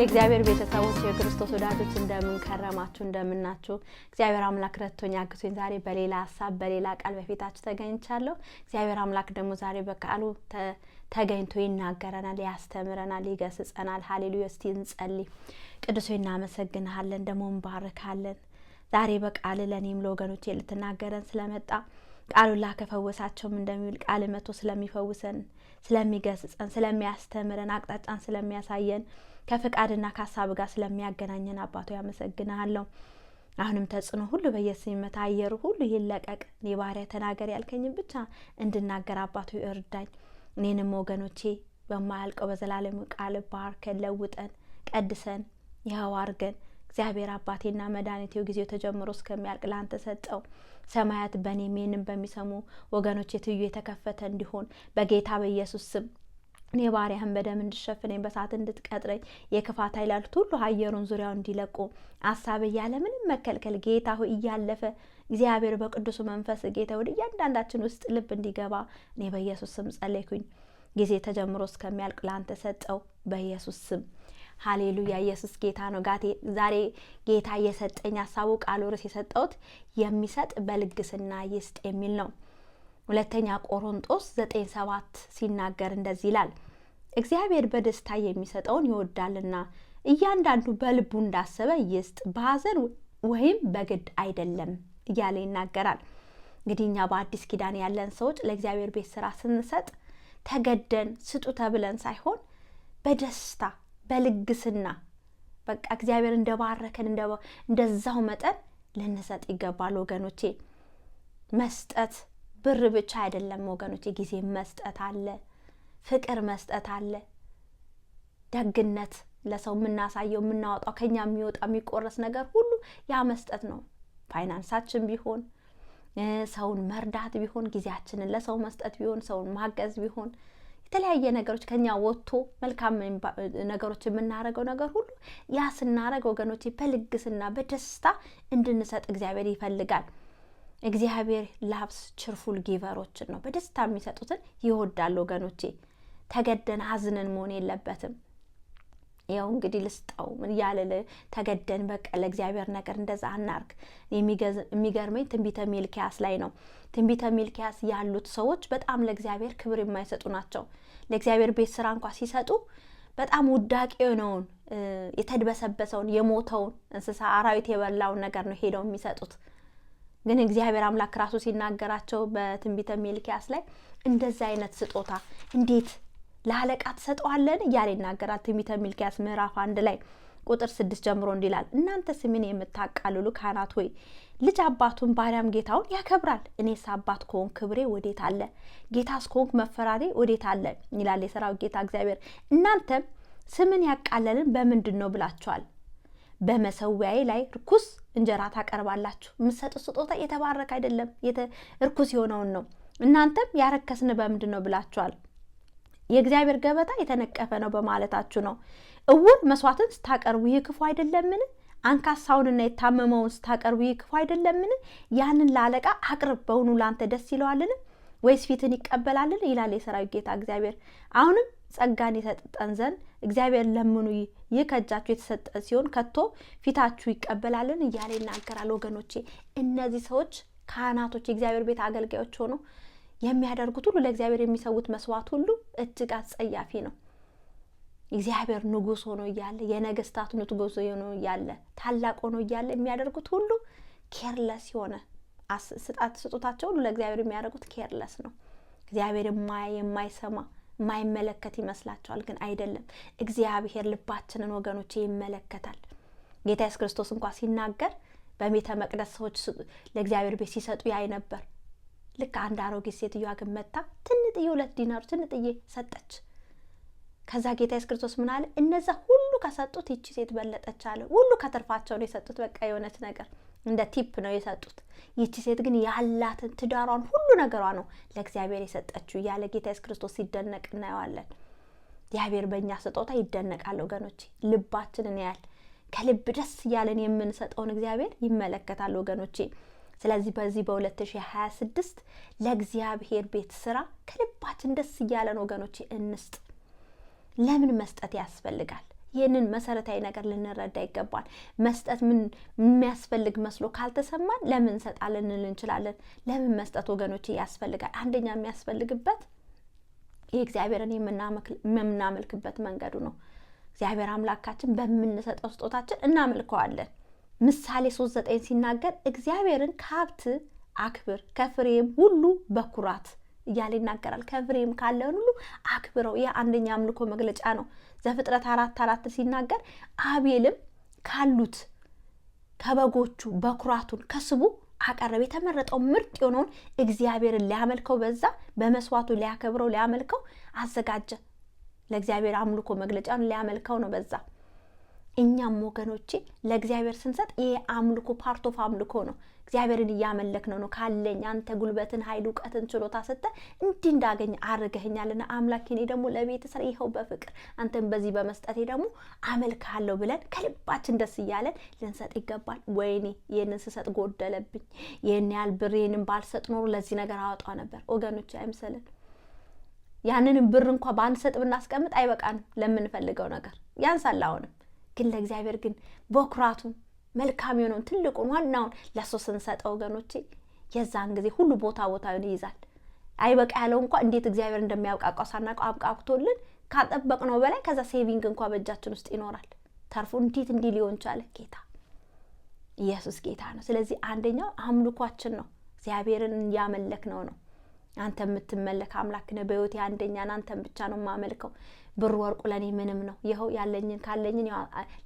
የእግዚአብሔር ቤተሰቦች የክርስቶስ ወዳጆች እንደምን ከረማችሁ እንደምናችሁ እግዚአብሔር አምላክ ረድቶኝ አግዞኝ ዛሬ በሌላ ሐሳብ በሌላ ቃል በፊታችሁ ተገኝቻለሁ። እግዚአብሔር አምላክ ደግሞ ዛሬ በቃሉ ተገኝቶ ይናገረናል፣ ያስተምረናል፣ ይገስጸናል። ሃሌሉያ። እስቲ እንጸልይ። ቅዱስ ሆይ እናመሰግንሃለን፣ ደግሞ እንባርካለን። ዛሬ በቃል ለኔም ለወገኖቼ ልትናገረን ስለመጣ ቃሉላ ከፈወሳቸውም እንደሚል ቃል መቶ ስለሚፈውሰን ስለሚገስጸን ስለሚያስተምረን አቅጣጫን ስለሚያሳየን ከፈቃድና ከሐሳብ ጋር ስለሚያገናኘን አባቶ ያመሰግናለሁ። አሁንም ተጽኖ ሁሉ በየስመታ አየሩ ሁሉ ይለቀቅ። ባሪያ ተናገር ያልከኝ ብቻ እንድናገር አባቶ ይርዳኝ። እኔንም ወገኖቼ በማያልቀው በዘላለም ቃል ባርከን ለውጠን ቀድሰን ያው አርገን እግዚአብሔር አባቴና መድኃኒቴው ጊዜው ተጀምሮ እስከሚያልቅ ላንተ ሰጠው። ሰማያት በኔ ምንም በሚሰሙ ወገኖቼ ትዩ የተከፈተ እንዲሆን በጌታ በኢየሱስ ስም እኔ ባሪያህን በደም እንድሸፍነኝ በሳት እንድትቀጥረኝ የክፋት ኃይላት ሁሉ አየሩን ዙሪያው እንዲለቁ ሐሳብ ያለ ምንም መከልከል ጌታ ሆይ እያለፈ እግዚአብሔር በቅዱስ መንፈስ ጌታ ወደ እያንዳንዳችን ውስጥ ልብ እንዲገባ እኔ በኢየሱስ ስም ጸለይኩኝ። ጊዜ ተጀምሮ እስከሚያልቅ ላንተ ሰጠው በኢየሱስ ስም። ሃሌሉያ። ኢየሱስ ጌታ ነው። ዛሬ ጌታ የሰጠኝ ሐሳቡ ቃሉ ርዕስ የሰጠውት የሚሰጥ በልግስና ይስጥ የሚል ነው። ሁለተኛ ቆሮንጦስ 9:7 ሲናገር እንደዚህ ይላል፣ እግዚአብሔር በደስታ የሚሰጠውን ይወዳልና እያንዳንዱ በልቡ እንዳሰበ ይስጥ፣ በሐዘን ወይም በግድ አይደለም እያለ ይናገራል። እንግዲህ እኛ በአዲስ ኪዳን ያለን ሰዎች ለእግዚአብሔር ቤት ስራ ስንሰጥ ተገደን ስጡ ተብለን ሳይሆን በደስታ በልግስና በቃ እግዚአብሔር እንደባረከን እንደዛው መጠን ልንሰጥ ይገባል ወገኖቼ። መስጠት ብር ብቻ አይደለም ወገኖቼ፣ ጊዜ መስጠት አለ፣ ፍቅር መስጠት አለ፣ ደግነት ለሰው የምናሳየው የምናወጣው ከኛ የሚወጣ የሚቆረስ ነገር ሁሉ ያ መስጠት ነው። ፋይናንሳችን ቢሆን ሰውን መርዳት ቢሆን ጊዜያችንን ለሰው መስጠት ቢሆን ሰውን ማገዝ ቢሆን የተለያየ ነገሮች ከኛ ወጥቶ መልካም ነገሮች የምናረገው ነገር ሁሉ ያ ስናረግ ወገኖቼ በልግስና በደስታ እንድንሰጥ እግዚአብሔር ይፈልጋል። እግዚአብሔር ላብስ ቸርፉል ጊቨሮችን ነው በደስታ የሚሰጡትን ይወዳል ወገኖቼ። ተገደን አዝነን መሆን የለበትም። ያው እንግዲህ ልስጣው ምን ያለ ተገደን በቃ ለእግዚአብሔር ነገር እንደዛ አናርክ። የሚገርመኝ ትንቢተ ሚልክያስ ላይ ነው። ትንቢተ ሚልክያስ ያሉት ሰዎች በጣም ለእግዚአብሔር ክብር የማይሰጡ ናቸው። ለእግዚአብሔር ቤት ስራ እንኳን ሲሰጡ በጣም ውዳቄው ነው የተድበሰበሰውን የሞተውን እንስሳ አራዊት የበላውን ነገር ነው ሄደው የሚሰጡት። ግን እግዚአብሔር አምላክ ራሱ ሲናገራቸው በትንቢተ ሚልክያስ ላይ እንደዛ አይነት ስጦታ እንዴት ለአለቃ ተሰጠዋለን እያለ ይናገራል። ትንቢተ ሚልክያስ ምዕራፍ 1 ላይ ቁጥር 6 ጀምሮ እንዲላል፣ እናንተ ስምን የምታቃልሉ ካህናት ሆይ ልጅ አባቱን ባሪያም ጌታውን ያከብራል። እኔስ አባት ከሆንኩ ክብሬ ወዴት አለ? ጌታስ ከሆንኩ መፈራሬ ወዴት አለ? ይላል የሰራዊት ጌታ እግዚአብሔር። እናንተም ስምን ያቃለልን በምንድን ነው ብላችኋል። በመሰዊያዬ ላይ ርኩስ እንጀራ ታቀርባላችሁ። የምትሰጡት ስጦታ የተባረከ አይደለም፣ ርኩስ የሆነውን ነው። እናንተም ያረከስን በምንድን ነው ብላችኋል። የእግዚአብሔር ገበታ የተነቀፈ ነው በማለታችሁ ነው። እውር መስዋዕትን ስታቀርቡ ይህ ክፉ አይደለምን? አንካሳውንና የታመመውን ስታቀርቡ ይህ ክፉ አይደለምን? ያንን ለአለቃ አቅርብ፣ በውኑ ላንተ ደስ ይለዋልን? ወይስ ፊትን ይቀበላልን? ይላል የሰራዊት ጌታ እግዚአብሔር። አሁንም ጸጋን ይሰጠን ዘንድ እግዚአብሔር ለምኑ፣ ይህ ከእጃችሁ የተሰጠ ሲሆን ከቶ ፊታችሁ ይቀበላልን? እያለ ይናገራል ወገኖቼ። እነዚህ ሰዎች ካህናቶች የእግዚአብሔር ቤት አገልጋዮች ሆኖ የሚያደርጉት ሁሉ ለእግዚአብሔር የሚሰውት መስዋዕት ሁሉ እጅግ አጸያፊ ነው። እግዚአብሔር ንጉስ ሆኖ እያለ የነገስታት ንጉስ ሆኖ እያለ ታላቅ ሆኖ እያለ የሚያደርጉት ሁሉ ኬርለስ የሆነ ስጦታቸው ሁሉ ለእግዚአብሔር የሚያደርጉት ኬርለስ ነው። እግዚአብሔር የማይሰማ የማይመለከት ይመስላቸዋል፣ ግን አይደለም። እግዚአብሔር ልባችንን ወገኖቼ ይመለከታል። ጌታ ኢየሱስ ክርስቶስ እንኳን ሲናገር በቤተ መቅደስ ሰዎች ለእግዚአብሔር ቤት ሲሰጡ ያይ ነበር። ልክ አንድ አሮጊት ሴትዮዋ ግን መጣ ትንጥዬ 2 ዲናር ትንጥዬ ሰጠች። ከዛ ጌታ ኢየሱስ ክርስቶስ ምን አለ? እነዛ ሁሉ ከሰጡት ይቺ ሴት በለጠች አለ። ሁሉ ከተርፋቸው ነው የሰጡት። በቃ የሆነች ነገር እንደ ቲፕ ነው የሰጡት። ይቺ ሴት ግን ያላትን ትዳሯን ሁሉ ነገሯ ነው ለእግዚአብሔር የሰጠችው እያለ ጌታ ኢየሱስ ክርስቶስ ሲደነቅ እናየዋለን። እግዚአብሔር በእኛ ስጦታ ይደነቃል ወገኖቼ። ልባችንን ያያል። ከልብ ደስ እያለን የምንሰጠውን እግዚአብሔር ይመለከታል ወገኖቼ። ስለዚህ በዚህ በ2026 ለእግዚአብሔር ቤት ስራ ከልባችን ደስ እያለን ወገኖቼ እንስጥ። ለምን መስጠት ያስፈልጋል? ይህንን መሰረታዊ ነገር ልንረዳ ይገባል። መስጠት ምን የሚያስፈልግ መስሎ ካልተሰማን ለምን እንሰጣለን እንችላለን። ለምን መስጠት ወገኖቼ ያስፈልጋል? አንደኛ የሚያስፈልግበት የእግዚአብሔርን የምናመልክበት መንገዱ ነው። እግዚአብሔር አምላካችን በምንሰጠው ስጦታችን እናመልከዋለን። ምሳሌ 3:9 ሲናገር እግዚአብሔርን ከሀብት አክብር ከፍሬም ሁሉ በኩራት እያለ ይናገራል። ከፍሬም ካለን ሁሉ አክብረው። የአንደኛ አምልኮ መግለጫ ነው። ዘፍጥረት 4:4 ሲናገር አቤልም ካሉት ከበጎቹ በኩራቱን ከስቡ አቀረበ። የተመረጠው ምርጥ የሆነውን እግዚአብሔርን ሊያመልከው በዛ በመስዋዕቱ ሊያከብረው ሊያመልከው አዘጋጀ። ለእግዚአብሔር አምልኮ መግለጫውን ሊያመልከው ነው በዛ። እኛም ወገኖቼ ለእግዚአብሔር ስንሰጥ ይሄ አምልኮ ፓርት ኦፍ አምልኮ ነው። እግዚአብሔርን እያመለክነው ነው። ካለኝ አንተ ጉልበትን ኃይል እውቀትን ችሎታ ሰጠ እንዲህ እንዳገኝ አርገኛልና አምላኬ እኔ ደግሞ ለቤት ስራ ይኸው በፍቅር አንተን በዚህ በመስጠቴ ደግሞ አመልካለሁ ብለን ከልባችን ደስ እያለን ልንሰጥ ይገባል። ወይኔ ይሄንን ስሰጥ ጎደለብኝ፣ ይሄን ያህል ብር ይሄንን ባልሰጥ ኖሮ ለዚህ ነገር አወጣው ነበር። ወገኖቼ አይምሰልን። ያንን ብር እንኳን ባንሰጥ ብናስቀምጥ አይበቃንም ለምንፈልገው ነገር ያንሳል። አሁንም ግን ለእግዚአብሔር ግን በኩራቱ መልካም የሆነውን ትልቁን ዋናውን ለሱ ስንሰጠው ወገኖቼ የዛን ጊዜ ሁሉ ቦታውን ይይዛል። አይበቃ ያለው እንኳን እንዴት እግዚአብሔር እንደሚያውቃቃው ሳናውቀው አብቃቅቶልን ካጠበቅነው በላይ ከዛ ሴቪንግ እንኳን በእጃችን ውስጥ ይኖራል። ተርፎ እንዴት እንዲህ ሊሆን ቻለ? ጌታ ኢየሱስ ጌታ ነው። ስለዚህ አንደኛው አምልኳችን ነው። እግዚአብሔርን ያመለክነው ነው። አንተ የምትመለክ አምላክ ነህ። በህይወቴ አንደኛን አንተን ብቻ ነው የማመልከው። ብር ወርቁ ለኔ ምንም ነው። ይኸው ያለኝን ካለኝን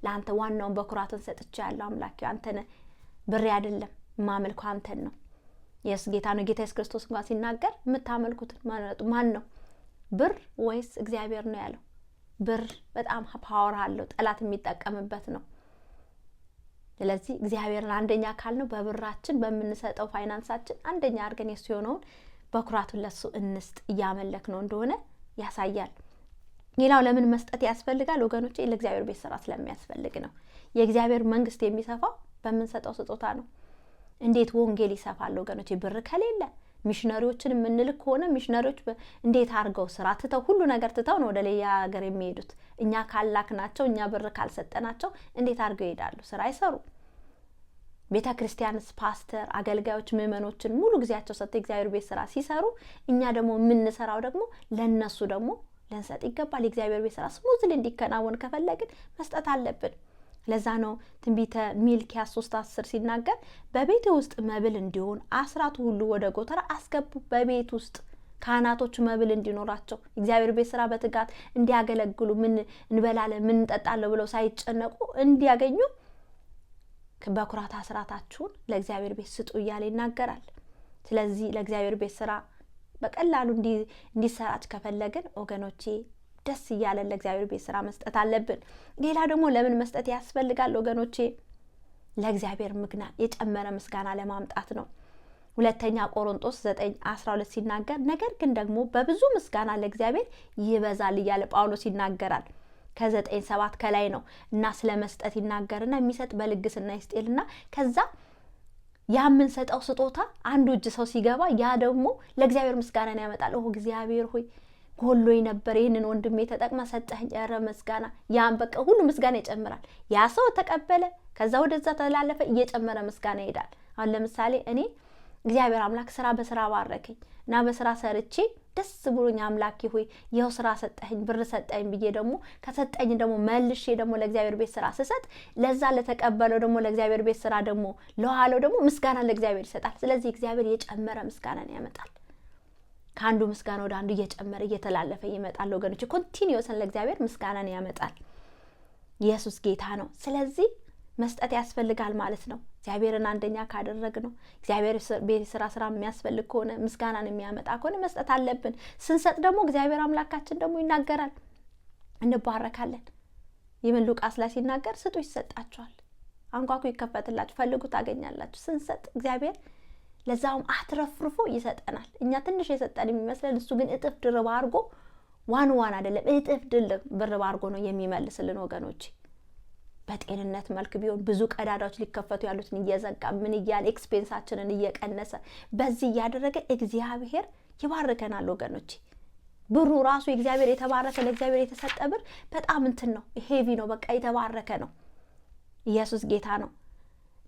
ለአንተ ዋናውን በኩራትን ሰጥቻለሁ። አምላክ አንተ ነህ፣ ብሬ አይደለም የማመልከው አንተን ነው። ኢየሱስ ጌታ ነው። ጌታ ኢየሱስ ክርስቶስ እንኳን ሲናገር የምታመልኩት ማን ነው? ብር ወይስ እግዚአብሔር ነው ያለው። ብር በጣም ፓወር አለው፣ ጠላት የሚጠቀምበት ነው። ስለዚህ እግዚአብሔርን አንደኛ ካልነው በብራችን በምንሰጠው ፋይናንሳችን አንደኛ አድርገን የሱ የሆነውን በኩራቱን ለሱ እንስጥ እያመለክ ነው እንደሆነ ያሳያል። ሌላው ለምን መስጠት ያስፈልጋል ወገኖቼ? ለእግዚአብሔር ቤት ስራ ስለሚያስፈልግ ነው። የእግዚአብሔር መንግስት የሚሰፋው በምንሰጠው ስጦታ ነው። እንዴት ወንጌል ይሰፋል ወገኖቼ? ብር ከሌለ ሚሽነሪዎችን የምንልክ ከሆነ ሚሽነሪዎች እንዴት አድርገው ስራ ትተው ሁሉ ነገር ትተው ነው ወደ ሌላ ሀገር የሚሄዱት? እኛ ካላክናቸው እኛ ብር ካልሰጠናቸው እንዴት አድርገው ይሄዳሉ? ስራ አይሰሩ። ቤተ ክርስቲያንስ ፓስተር አገልጋዮች ምእመኖችን ሙሉ ጊዜያቸው ሰጥተው እግዚአብሔር ቤት ስራ ሲሰሩ እኛ ደግሞ የምንሰራው ደግሞ ለነሱ ደግሞ ልንሰጥ ይገባል። የእግዚአብሔር ቤት ስራ ስሙዝል እንዲከናወን ከፈለግን መስጠት አለብን። ለዛ ነው ትንቢተ ሚልክያስ 3:10 ሲናገር በቤት ውስጥ መብል እንዲሆን አስራቱ ሁሉ ወደ ጎተራ አስገቡ። በቤት ውስጥ ካህናቶቹ መብል እንዲኖራቸው እግዚአብሔር ቤት ስራ በትጋት እንዲያገለግሉ ምን እንበላለን ምን እንጠጣለን ብለው ሳይጨነቁ እንዲያገኙ በኩራት አስራታችሁን ለእግዚአብሔር ቤት ስጡ እያለ ይናገራል። ስለዚህ ለእግዚአብሔር ቤት ስራ በቀላሉ እንዲሰራጭ ከፈለግን ወገኖቼ ደስ እያለን ለእግዚአብሔር ቤት ስራ መስጠት አለብን። ሌላ ደግሞ ለምን መስጠት ያስፈልጋል ወገኖቼ? ለእግዚአብሔር የጨመረ ምስጋና ለማምጣት ነው። ሁለተኛ ቆሮንቶስ 9:12 ሲናገር ነገር ግን ደግሞ በብዙ ምስጋና ለእግዚአብሔር ይበዛል እያለ ጳውሎስ ይናገራል። ከ9:7 ከላይ ነው እና ስለ መስጠት ይናገርና የሚሰጥ በልግስና ይስጥልና ከዛ ያምንሰጠው ስጦታ አንዱ እጅ ሰው ሲገባ ያ ደግሞ ለእግዚአብሔር ምስጋናን ያመጣል። እግዚአብሔር ሆይ ጎሎይ ነበር ይሄንን ወንድሜ ተጠቅመ ሰጠኝ፣ ኧረ ምስጋና ያን በቃ ሁሉ ምስጋና ይጨምራል። ያ ሰው ተቀበለ፣ ከዛ ወደዛ ተላለፈ፣ እየጨመረ ምስጋና ይሄዳል። አሁን ለምሳሌ እኔ እግዚአብሔር አምላክ ስራ በስራ ባረከኝ እና በስራ ሰርቼ ደስ ብሎኝ አምላኬ ሆይ ይኸው ስራ ሰጠኝ ብር ሰጠኝ ብዬ ደግሞ ከሰጠኝ ደግሞ መልሼ ደግሞ ለእግዚአብሔር ቤት ስራ ስሰጥ ለዛ ለተቀበለው ደግሞ ለእግዚአብሔር ቤት ስራ ደግሞ ለዋለው ደግሞ ምስጋና ለእግዚአብሔር ይሰጣል። ስለዚህ እግዚአብሔር የጨመረ ምስጋናን ያመጣል። ከአንዱ ምስጋና ወደ አንዱ እየጨመረ እየተላለፈ ይመጣል ወገኖች። ኮንቲኒዩስን ለእግዚአብሔር ምስጋናን ያመጣል። ኢየሱስ ጌታ ነው። ስለዚህ መስጠት ያስፈልጋል ማለት ነው። እግዚአብሔርን አንደኛ ካደረግነው እግዚአብሔር ቤት ስራ የሚያስፈልግ ከሆነ ምስጋናን የሚያመጣ ከሆነ መስጠት አለብን። ስንሰጥ ደግሞ እግዚአብሔር አምላካችን ደግሞ ይናገራል፣ እንባረካለን። ይህን ሉቃስ ላይ ሲናገር ስጡ ይሰጣችኋል፣ አንኳኩ ይከፈትላችሁ፣ ፈልጉ ታገኛላችሁ። ስንሰጥ እግዚአብሔር ለዛውም አትረፍርፎ ይሰጠናል። እኛ ትንሽ የሰጠን የሚመስለን እሱ ግን እጥፍ ድርብ አድርጎ ዋን አይደለም እጥፍ ድርብ አድርጎ ነው የሚመልስልን ወገኖች። በጤንነት መልክ ቢሆን ብዙ ቀዳዳዎች ሊከፈቱ ያሉትን እየዘጋ ምን እያለ ኤክስፔንሳችንን እየቀነሰ በዚህ እያደረገ እግዚአብሔር ይባርከናል ወገኖች። ብሩ ራሱ እግዚአብሔር የተባረከ ለእግዚአብሔር የተሰጠ ብር በጣም እንትን ነው፣ ሄቪ ነው፣ በቃ የተባረከ ነው። ኢየሱስ ጌታ ነው።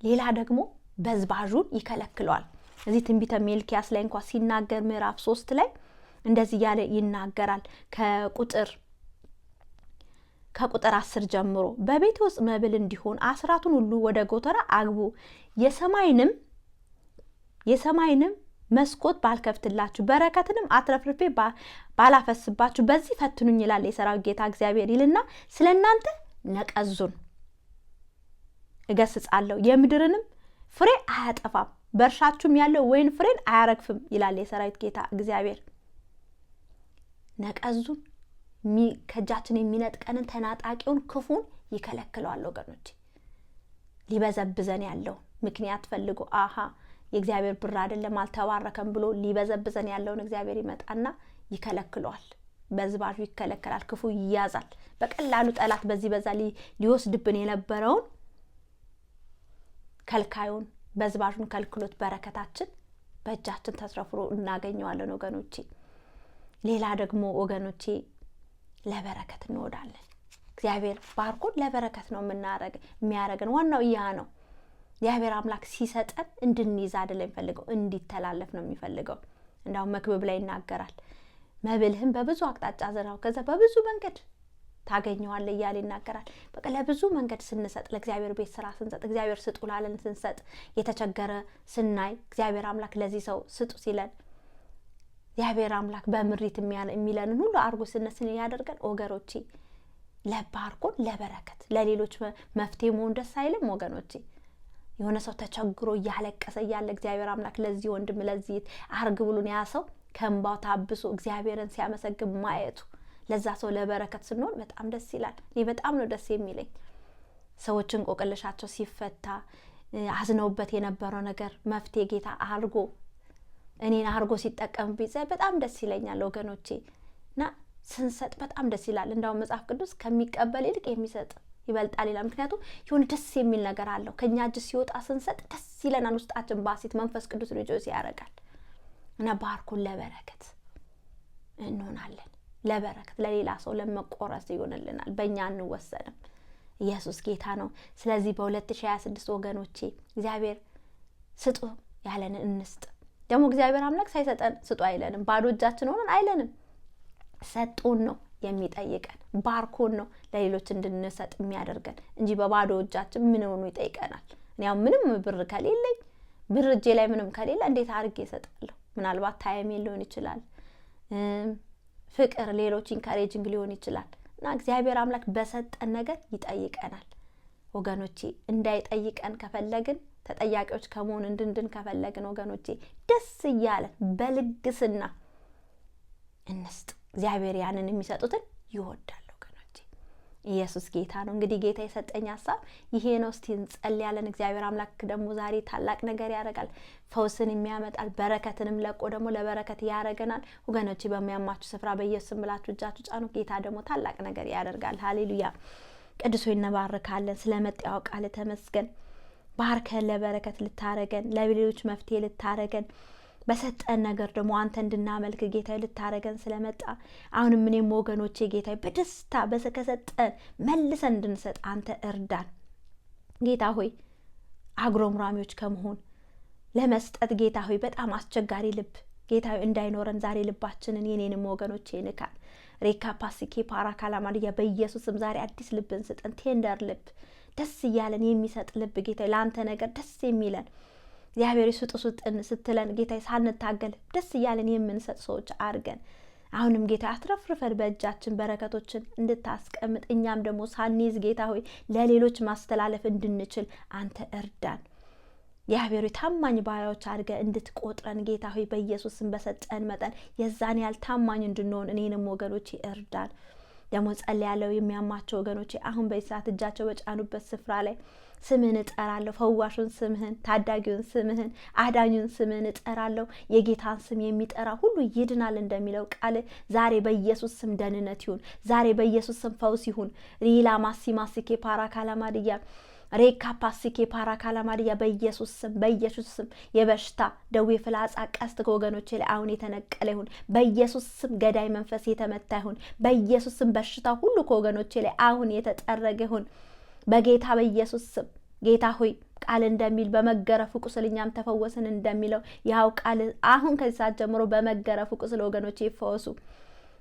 ሌላ ደግሞ በዝባዡን ይከለክለዋል። እዚህ ትንቢተ ሚልክያስ ላይ እንኳን ሲናገር ምዕራፍ 3 ላይ እንደዚህ ያለ ይናገራል። ከቁጥር 10 ጀምሮ በቤት ውስጥ መብል እንዲሆን አስራቱን ሁሉ ወደ ጎተራ አግቡ፣ የሰማይንም መስኮት ባልከፍትላችሁ፣ በረከትንም አትረፍርፌ ባላፈስባችሁ በዚህ ፈትኑኝ ይላል የሰራዊት ጌታ እግዚአብሔር ይልና ስለናንተ ነቀዙን እገስጻለሁ፣ የምድርንም ፍሬ አያጠፋም፣ በእርሻችሁም ያለው ወይን ፍሬን አያረግፍም ይላል የሰራዊት ጌታ እግዚአብሔር። ነቀዙን ከእጃችን የሚነጥቀንን ተናጣቂውን ክፉን ይከለክለዋል ወገኖች። ሊበዘብዘን ያለው ምክንያት ፈልጎ የእግዚአብሔር ብር አይደለም አልተባረከም ብሎ ሊበዘብዘን ያለውን እግዚአብሔር ይመጣና ይከለክለዋል። በዝባዡ ይከለከላል፣ ክፉ ይያዛል። በቀላሉ ጠላት በዚህ በዛ ሊወስድብን የነበረውን ከልካዩን በዝባዡን ከልክሎት በረከታችን በእጃችን ተስረፍሮ እናገኘዋለን ወገኖቼ። ሌላ ደግሞ ወገኖቼ ለበረከት እንወዳለን። እግዚአብሔር ባርኮን ለበረከት ነው የሚያረገን። ዋናው ያ ነው። እግዚአብሔር አምላክ ሲሰጠን እንድንይዝ አይደለም የሚፈልገው፣ እንዲተላለፍ ነው የሚፈልገው። እንዳው መክብብ ላይ ይናገራል፣ መብልህም በብዙ አቅጣጫ ዘራው፣ ከዛ በብዙ መንገድ ታገኘዋለህ እያለ ይናገራል። በቃ ለብዙ መንገድ ስንሰጥ፣ ለእግዚአብሔር ቤት ስራ ስንሰጥ፣ እግዚአብሔር ስጡ ላለን ስንሰጥ፣ የተቸገረ ስናይ እግዚአብሔር አምላክ ለዚህ ሰው ስጡ ሲለን እግዚአብሔር አምላክ በምሪት የሚለንን ሁሉ አርጎ ስነስን ያደርገን ወገኖቼ። ለባርኮን ለበረከት ለሌሎች መፍትሄ መሆን ደስ አይልም ወገኖቼ? የሆነ ሰው ተቸግሮ እያለቀሰ እያለ እግዚአብሔር አምላክ ለዚህ ወንድም ለዚህ አርግ ብሎን ያ ሰው ከእንባው ታብሶ እግዚአብሔርን ሲያመሰግን ማየቱ ለዛ ሰው ለበረከት ስንሆን በጣም ደስ ይላል። እኔ በጣም ነው ደስ የሚለኝ። ሰዎችን ቆቅልሻቸው ሲፈታ አዝነውበት የነበረው ነገር መፍትሄ ጌታ አርጎ እኔን አርጎ ሲጠቀምብኝ በጣም ደስ ይለኛል ወገኖቼ። እና ስንሰጥ በጣም ደስ ይላል። እንዳው መጽሐፍ ቅዱስ ከሚቀበል ይልቅ የሚሰጥ ይበልጣል ይላል። ምክንያቱም የሆነ ደስ የሚል ነገር አለው። ከኛ እጅ ሲወጣ ስንሰጥ ደስ ይለናል። ውስጣችን ባሲት መንፈስ ቅዱስ ሪጆይስ ያደርጋል። እና ባርኮን ለበረከት እንሆናለን። ለበረከት ለሌላ ሰው ለመቆረስ ይሆንልናል። በእኛ አንወሰንም። ኢየሱስ ጌታ ነው። ስለዚህ በ2026 ወገኖቼ እግዚአብሔር ስጡ ያለንን እንስጥ። ደግሞ እግዚአብሔር አምላክ ሳይሰጠን ስጡ አይለንም። ባዶ እጃችን ሆነን አይለንም። ሰጡን ነው የሚጠይቀን። ባርኮን ነው ለሌሎች እንድንሰጥ የሚያደርገን እንጂ በባዶ እጃችን ምን ሆኖ ይጠይቀናል? እኔው ምንም ብር ከሌለኝ ብር እጄ ላይ ምንም ከሌለ እንዴት አድርጌ እሰጣለሁ? ምናልባት ታይም ሊሆን ይችላል፣ ፍቅር፣ ሌሎች ኢንካሬጂንግ ሊሆን ይችላል። እና እግዚአብሔር አምላክ በሰጠን ነገር ይጠይቀናል ወገኖቼ። እንዳይጠይቀን ከፈለግን ተጠያቂዎች ከመሆን እንድንድን ከፈለግን ወገኖቼ ደስ እያለን በልግስና እንስጥ። እግዚአብሔር ያንን የሚሰጡትን ይወዳል ወገኖቼ። ኢየሱስ ጌታ ነው። እንግዲህ ጌታ የሰጠኝ ሐሳብ ይሄ ነው። እስቲ እንጸልያለን። እግዚአብሔር አምላክ ደግሞ ዛሬ ታላቅ ነገር ያደርጋል። ፈውስን የሚያመጣል፣ በረከትንም ለቆ ደግሞ ለበረከት ያደርገናል ወገኖቼ። በሚያማችሁ ስፍራ በኢየሱስ ስም ብላችሁ እጃችሁ ጫኑ። ጌታ ደግሞ ታላቅ ነገር ያደርጋል። ሃሌሉያ። ቅዱስ ሆይ እንባርካለን። ስለመጣው ቃል ተመስገን። ባርከን ለበረከት ልታረገን፣ ለሌሎች መፍትሄ ልታረገን፣ በሰጠን ነገር ደግሞ አንተ እንድናመልክ ጌታ ልታረገን ስለመጣ አሁንም እኔም ወገኖቼ ጌታ በደስታ ከሰጠን መልሰን እንድንሰጥ አንተ እርዳን ጌታ ሆይ። አጉረምራሚዎች ከመሆን ለመስጠት ጌታ ሆይ በጣም አስቸጋሪ ልብ ጌታ እንዳይኖረን ዛሬ ልባችንን የኔንም ወገኖቼ ንካን። ሬካ ፓስኪ ፓራ ካላማዲያ በኢየሱስም ዛሬ አዲስ ልብን ስጠን። ቴንደር ልብ፣ ደስ እያለን የሚሰጥ ልብ ጌታ ለአንተ ነገር ደስ የሚለን እግዚአብሔር ስጡ ስትለን ጌታ ሳንታገል ደስ እያለን የምንሰጥ ሰዎች አድርገን። አሁንም ጌታ አትረፍርፈን በእጃችን በረከቶችን እንድታስቀምጥ እኛም ደግሞ ሳንይዝ ጌታ ሆይ ለሌሎች ማስተላለፍ እንድንችል አንተ እርዳን። እግዚአብሔር ታማኝ ባሪያዎች አድርገህ እንድትቆጥረን ጌታ ሆይ በኢየሱስም በሰጠን መጠን የዛን ያህል ታማኝ እንድንሆን እኔንም ወገኖቼ እርዳን። ደግሞ ጸልያለሁ የሚያማቸው ወገኖቼ አሁን በሰዓት እጃቸው በጫኑበት ስፍራ ላይ ስምህን እጠራለሁ። ፈዋሹን ስምህን፣ ታዳጊውን ስምህን፣ አዳኙን ስምህን እጠራለሁ። የጌታን ስም የሚጠራ ሁሉ ይድናል እንደሚለው ቃል ዛሬ በኢየሱስ ስም ደህንነት ይሁን። ዛሬ በኢየሱስ ስም ፈውስ ይሁን። ሪላ ማሲ ማሲኬ ፓራ ካላማዲያ ሬካ ፓሲኬ ፓራካላማዲያ በኢየሱስ ስም የበሽታ ደዌ ፍላጻ ቀስት ከወገኖቼ ላይ አሁን የተነቀለ ይሁን። በኢየሱስ ስም ገዳይ መንፈስ የተመታ ይሁን። በኢየሱስ ስም በሽታ ሁሉ ከወገኖቼ ላይ አሁን የተጠረገ ይሁን በጌታ በኢየሱስ ስም። ጌታ ሆይ ቃል እንደሚል በመገረፉ ቁስል እኛም ተፈወስን እንደሚለው ያው ቃል አሁን ከዚህ ሰዓት ጀምሮ በመገረፉ ቁስል ወገኖቼ ይፈወሱ።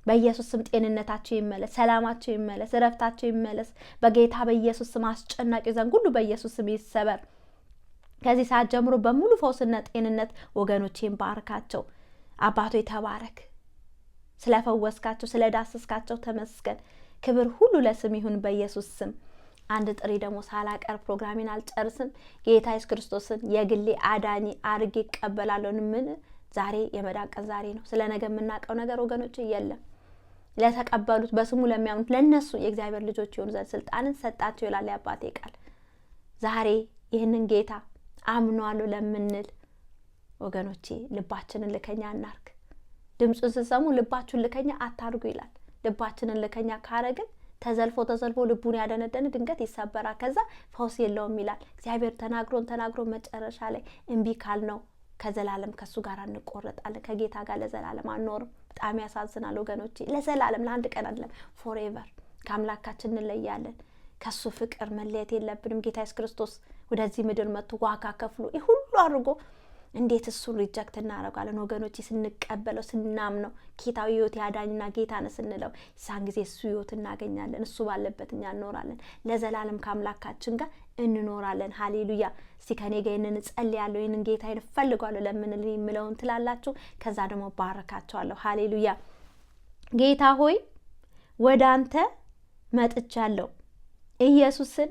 በኢየሱስ ስም ጤንነታቸው ይመለስ፣ ሰላማቸው ይመለስ፣ እረፍታቸው ይመለስ። በጌታ በኢየሱስ ስም አስጨናቂው ዘንግ ሁሉ በኢየሱስ ስም ይሰበር። ከዚህ ሰዓት ጀምሮ በሙሉ ፈውስና ጤንነት ወገኖቼን ባርካቸው። አባቶ ተባረክ። ስለፈወስካቸው ስለዳሰስካቸው ተመስገን። ክብር ሁሉ ለስም ይሁን በኢየሱስ ስም። አንድ ጥሪ ደግሞ ሳላቀር ፕሮግራሜን አልጨርስም። ጌታ ኢየሱስ ክርስቶስን የግሌ አዳኝ አርጌ እቀበላለሁ። ምን ዛሬ የመዳን ቀን ዛሬ ነው። ስለ ነገ የምናውቀው ነገር ወገኖቼ የለም። ለተቀበሉት በስሙ ለሚያምኑት ለነሱ የእግዚአብሔር ልጆች ይሆኑ ዘንድ ስልጣንን ሰጣቸው ይላል የአባቴ ቃል። ዛሬ ይህንን ጌታ አምኗለሁ ለምንል ወገኖቼ ልባችንን ልከኛ እናርግ። ድምጹን ስትሰሙ ልባችሁን ልከኛ አታርጉ ይላል። ልባችንን ልከኛ ካረግን ተዘልፎ ልቡን ያደነደነ ድንገት ይሰበራል። ከዛ ፈውስ የለውም ይላል እግዚአብሔር። ተናግሮ መጨረሻ ላይ እምቢ ካልነው ከዘላለም ከሱ ጋር እንቆረጣለን። ከጌታ ጋር ለዘላለም አንኖርም። በጣም ያሳዝናል ወገኖቼ። ለዘላለም ለአንድ ቀን አይደለም ፎሬቨር ከአምላካችን እንለያለን። ከሱ ፍቅር መለየት የለብንም። ጌታ ኢየሱስ ክርስቶስ ወደዚህ ምድር መጥቶ ዋጋ ከፍሎ ይህ ሁሉ አድርጎ እንዴት እሱን ሪጀክት እናደርጋለን ወገኖቼ? ስንቀበለው ስናምነው ጌታዊ ሕይወት ያዳኝና ጌታ ነው ስንለው ያን ጊዜ እሱ ሕይወት እናገኛለን። እሱ ባለበት እኛ እንኖራለን። ለዘላለም ከአምላካችን ጋር እንኖራለን። ሃሌሉያ። እስቲ ከኔ ጋር ይህንን ጸልያለሁ፣ ይህንን ጌታዬን እፈልጋለሁ ለምን የሚለውን ትላላችሁ። ከዛ ደግሞ ባረካቸዋለሁ። ሃሌሉያ። ጌታ ሆይ ወደ አንተ መጥቻለሁ። ኢየሱስን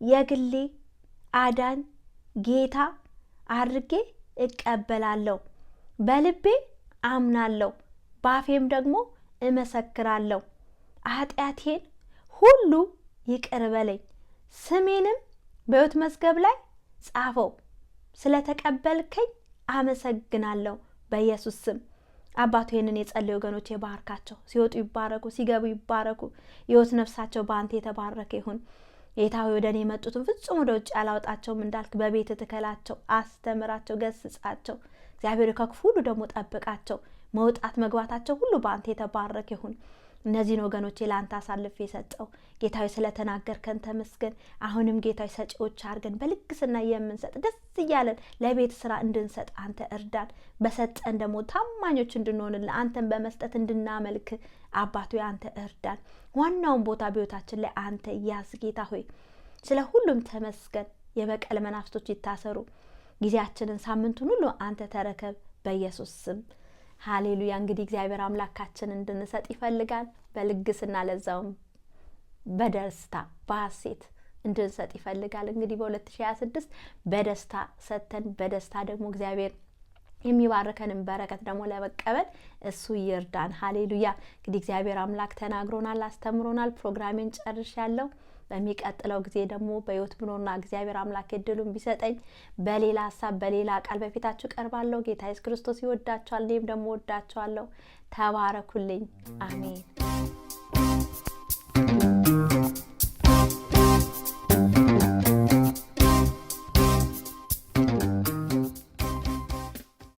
የግሌ አዳኝ ጌታ አድርጌ እቀበላለሁ። በልቤ አምናለሁ፣ ባፌም ደግሞ እመሰክራለሁ። ኃጢአቴን ሁሉ ይቅር በለኝ፣ ስሜንም በሕይወት መዝገብ ላይ ጻፈው። ስለተቀበልከኝ አመሰግናለሁ በኢየሱስ ስም። አባቱ ይህንን የጸለዩ ወገኖች የባርካቸው። ሲወጡ ይባረኩ፣ ሲገቡ ይባረኩ። የሕይወት ነፍሳቸው በአንተ የተባረከ ይሁን። ጌታ ሆይ ወደ እኔ የመጡትን ፍጹም ወደ ውጭ አላወጣቸውም እንዳልክ በቤት ትከላቸው፣ አስተምራቸው፣ ገስጻቸው። እግዚአብሔር ከክፉ ሁሉ ደግሞ ጠብቃቸው። መውጣት መግባታቸው ሁሉ በአንተ የተባረከ ይሁን። እነዚህን ወገኖቼ ለአንተ አሳልፌ የሰጠው ጌታዊ ስለተናገርከን ተመስገን። አሁንም ጌታዊ ሰጪዎች አድርገን በልግስና የምንሰጥ ደስ እያለን ለቤት ስራ እንድንሰጥ አንተ እርዳን። በሰጠን ደግሞ ታማኞች እንድንሆንልን አንተን በመስጠት እንድናመልክ አባቱ አንተ እርዳን። ዋናውን ቦታ በሕይወታችን ላይ አንተ ያዝ ጌታ ሆይ። ስለ ሁሉም ተመስገን። የበቀል መናፍስቶች ይታሰሩ። ጊዜያችንን ሳምንቱን ሁሉ አንተ ተረከብ በኢየሱስ ስም። ሃሌሉያ። እንግዲህ እግዚአብሔር አምላካችን እንድንሰጥ ይፈልጋል። በልግስና ለዛውም በደስታ በሐሴት እንድንሰጥ ይፈልጋል። እንግዲህ በ2026 በደስታ ሰጥተን በደስታ ደግሞ እግዚአብሔር የሚባርከንን በረከት ደግሞ ለመቀበል እሱ ይርዳን። ሃሌሉያ። እንግዲህ እግዚአብሔር አምላክ ተናግሮናል፣ አስተምሮናል። ፕሮግራሜን ጨርሻለሁ። በሚቀጥለው ጊዜ ደግሞ በሕይወት ብኖርና እግዚአብሔር አምላክ እድሉን ቢሰጠኝ በሌላ ሀሳብ በሌላ ቃል በፊታችሁ ቀርባለሁ። ጌታ ኢየሱስ ክርስቶስ ይወዳችኋል፣ እኔም ደግሞ ወዳችኋለሁ። ተባረኩልኝ። አሜን።